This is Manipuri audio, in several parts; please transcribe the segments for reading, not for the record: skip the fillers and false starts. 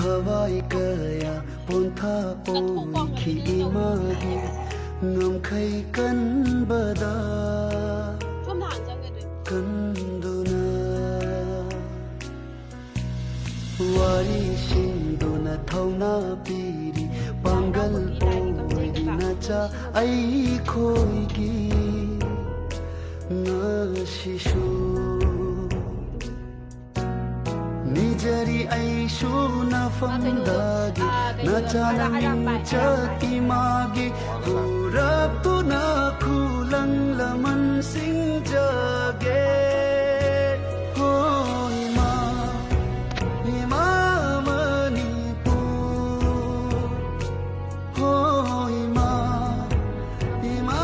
thawai kaya pontha oi khi imagi ngam khai kan bada kanduna wari sinduna thauna piri pangal oi na cha ai khoi gi na shishu nijari aishu na famdagi na chanang chati magi purap tu na khulang laman sing jage hoi ma hima manipur hoi ma hima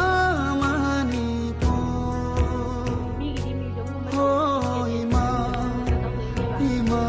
manipur hoi ma hima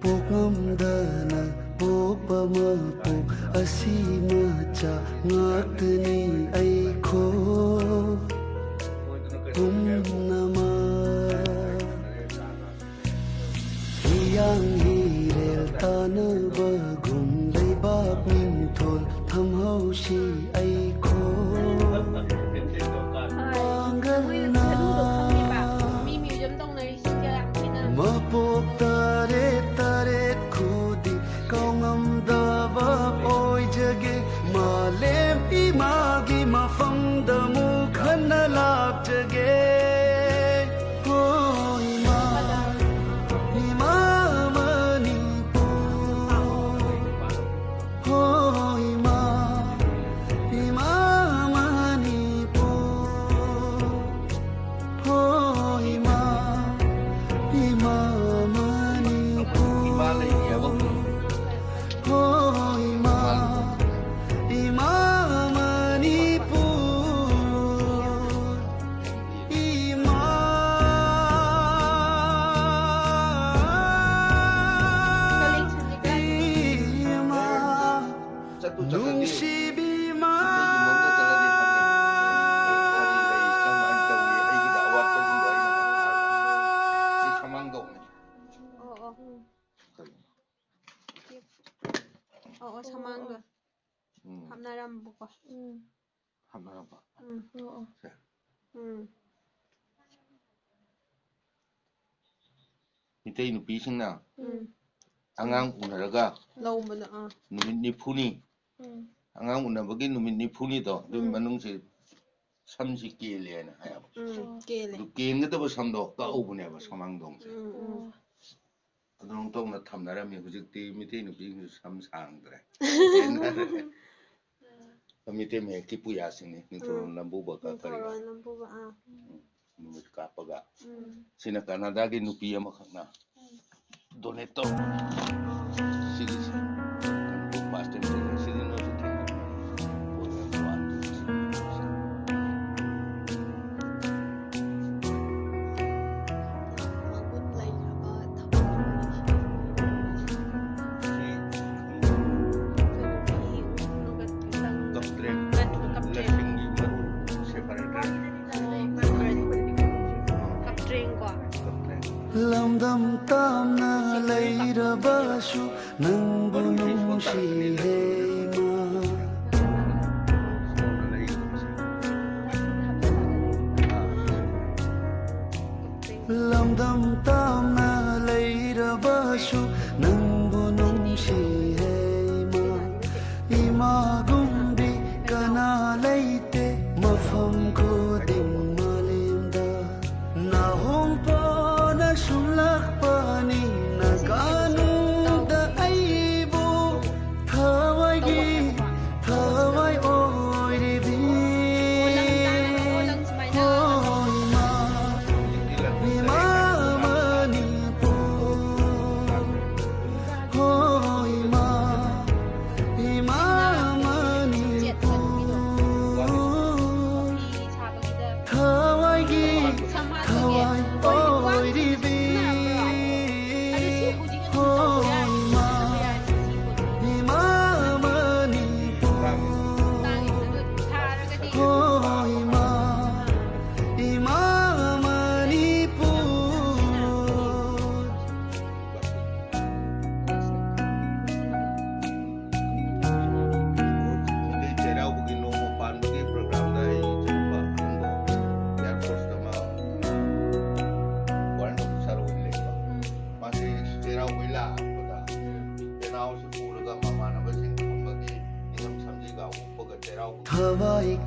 Pokamdana popamapok asima cha ngaktni aiko pumnama hiyang hirel tanabagum leibak ningthol thamhausi aiko pangalna mapok taret taret khudi kaungamdaba oi jage malem imagi mafamdamu khana lak jage hoi ma hima manipur hoi ma hima manipur hoi ma hima manipur hoi ma hima manipur hima hima nungsibima Oo, samangga. Hamnaram buka. Hamnaram ba? Oo. Sir. Mitay nupising na angang unaraga Law mo na numit ni Puni angang unabagi numit ni Puni to dum manung si samsi kele na hayab Kele. du ken ga ba samdo ka ubune ba samangdong se adong tong na thamnaram mi hujikti mitay nupising sam sangdre mitay me ki puya sing ni nito lambu ba ka kari numit kapaga sina Canada gi nupi amakhna doneto sige kan master sige no sa tingin lamdam tamna leirabashu nangbu nungsi hema lamdam tamna leirabashu nangbu nungsi hema imagumbi kana leite mafam koding malemda na hompa sulak pani naganu da aibu thawai gi thawai oi rebi hoi ma hima manipur hoi ma hima manipur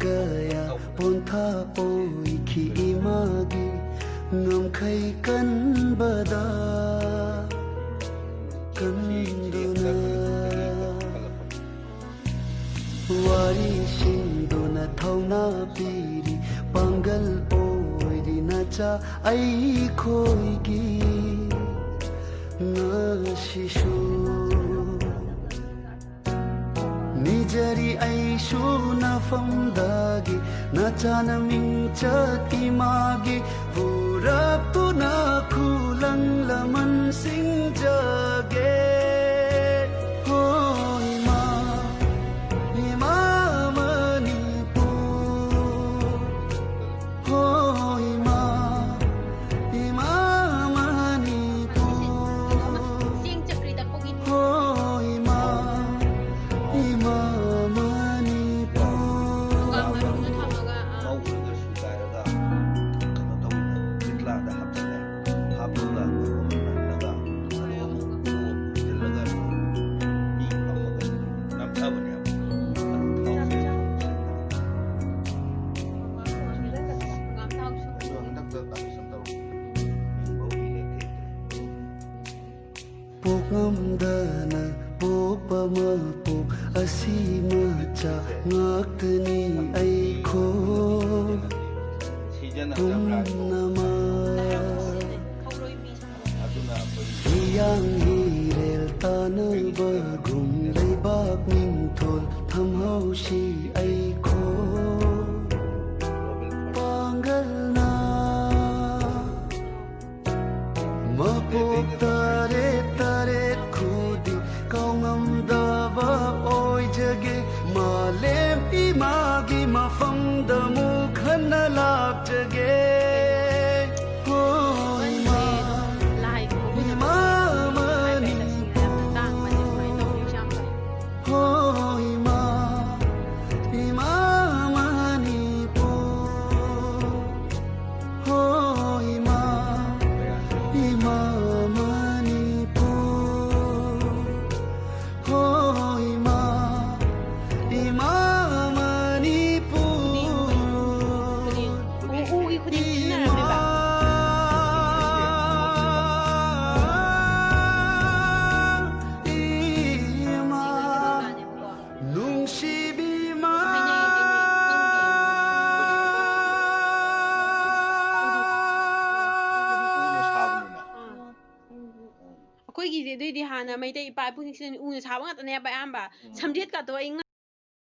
kaya ponta oi ki imagi ngam khai kan bada kan duna wari sinduna thauna piri pangal oi dina cha ai khoi gi na shishu nijari aishu na famdagi na chana mingcha timagi purap tu na khulang laman sing jage hoi ma manipur hoi ma manipur Sing cerita ko gini. hoi ma Ang marunong tamaga. 나오는 수가야가 또 이틀라다 합다네 합다가 나가 너무 들러가 이 아무가 남자분이야 Pokngamdana pokpama pok asima cha ngaktani aiko tumnama hiyang hirel tanaba gum leibak ningthol thamhausi aiko pangalna mapok taret taret khudi kaungamdaba oi jage malem imagi mafamda mukhana lap jage hoi ma hoi ma manipur hoi ma manipur hoi ma manipur Uuwi ko din sinabi ba? Nungsibima ꯑꯩꯈꯣꯏꯒꯤꯗꯤ ꯑꯗꯨꯏꯗꯤ ꯍꯥꯟꯅ ꯃꯩꯇꯩ ꯏꯄꯥ ꯏꯄꯨꯁꯤꯡꯁꯤꯅ ꯎꯅ ꯁꯥꯕ ꯉꯥꯛꯇꯅꯦꯕ ꯑꯌꯥꯝꯕ ꯁꯝꯖꯦꯠꯀꯥꯗꯣ ꯑꯩ